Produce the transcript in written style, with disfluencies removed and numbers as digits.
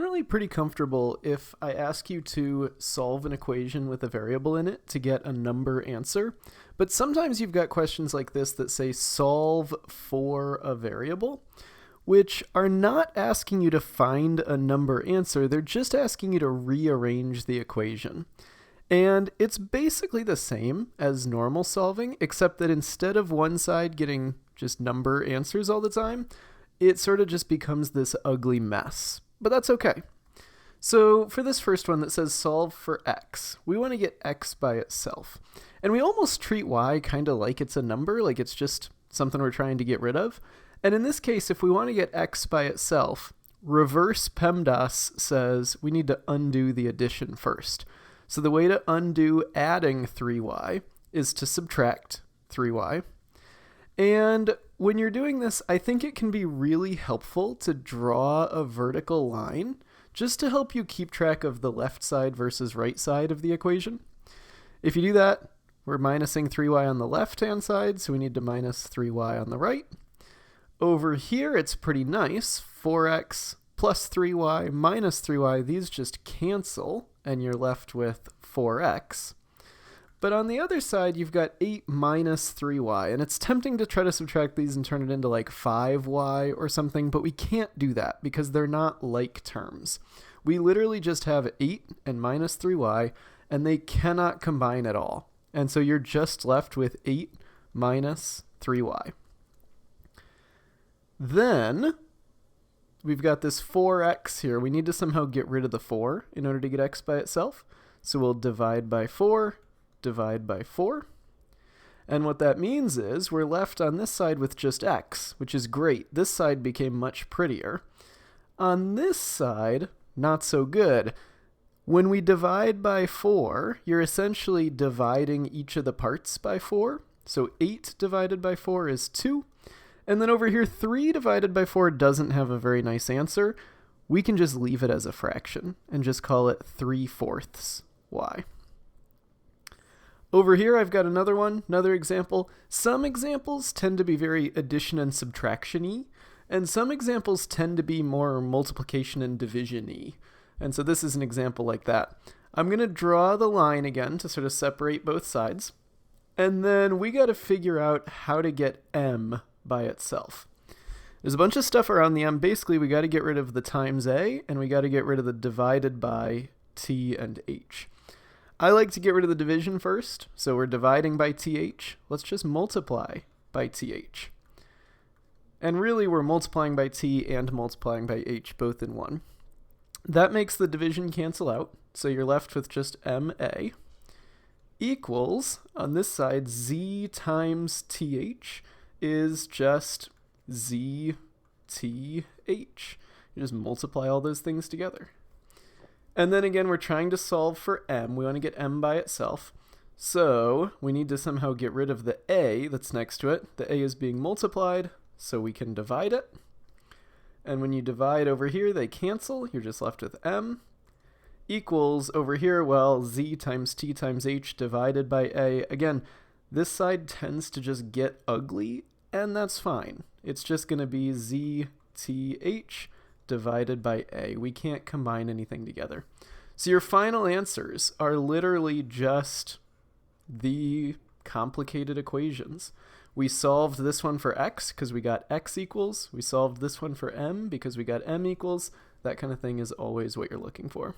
generally pretty comfortable if I ask you to solve an equation with a variable in it to get a number answer. But sometimes you've got questions like this that say solve for a variable, which are not asking you to find a number answer. They're just asking you to rearrange the equation. And it's basically the same as normal solving, except that instead of one side getting just number answers all the time, it sort of just becomes this ugly mess. But that's okay. So for this first one that says solve for x, we want to get x by itself. And we almost treat y kind of like it's a number, like it's just something we're trying to get rid of. And in this case, if we want to get x by itself, reverse PEMDAS says we need to undo the addition first. So the way to undo adding 3y is to subtract 3y. And when you're doing this, I think it can be really helpful to draw a vertical line just to help you keep track of the left side versus right side of the equation. If you do that, we're minusing 3y on the left-hand side, so we need to minus 3y on the right. Over here, it's pretty nice. 4x plus 3y minus 3y, these just cancel, and you're left with 4x. But on the other side, you've got 8 minus 3y, and it's tempting to try to subtract these and turn it into like 5y or something, but we can't do that because they're not like terms. We literally just have 8 and minus 3y, and they cannot combine at all. And so you're just left with 8 minus 3y. Then we've got this 4x here. We need to somehow get rid of the 4 in order to get x by itself. So we'll divide by 4. Divide by 4. And what that means is we're left on this side with just x, which is great. This side became much prettier. On this side, not so good. When we divide by 4, you're essentially dividing each of the parts by 4. So 8 divided by 4 is 2. And then over here, 3 divided by 4 doesn't have a very nice answer. We can just leave it as a fraction and just call it 3/4 y. Over here, I've got another example. Some examples tend to be very addition and subtraction-y, and some examples tend to be more multiplication and division-y. And so this is an example like that. I'm going to draw the line again to sort of separate both sides, and then we got to figure out how to get m by itself. There's a bunch of stuff around the m. Basically, we got to get rid of the times a, and we got to get rid of the divided by t and h. I like to get rid of the division first, so we're dividing by th. Let's just multiply by th. And really, we're multiplying by t and multiplying by h both in one. That makes the division cancel out, so you're left with just ma equals, on this side, z times th is just z th. You just multiply all those things together. And then again, we're trying to solve for m. We want to get m by itself. So we need to somehow get rid of the a that's next to it. The a is being multiplied, so we can divide it. And when you divide over here, they cancel. You're just left with m equals over here, well, z times t times h divided by a. Again, this side tends to just get ugly, and that's fine. It's just going to be z t h divided by a. We can't combine anything together. So your final answers are literally just the complicated equations. We solved this one for x because we got x equals. We solved this one for m because we got m equals. That kind of thing is always what you're looking for.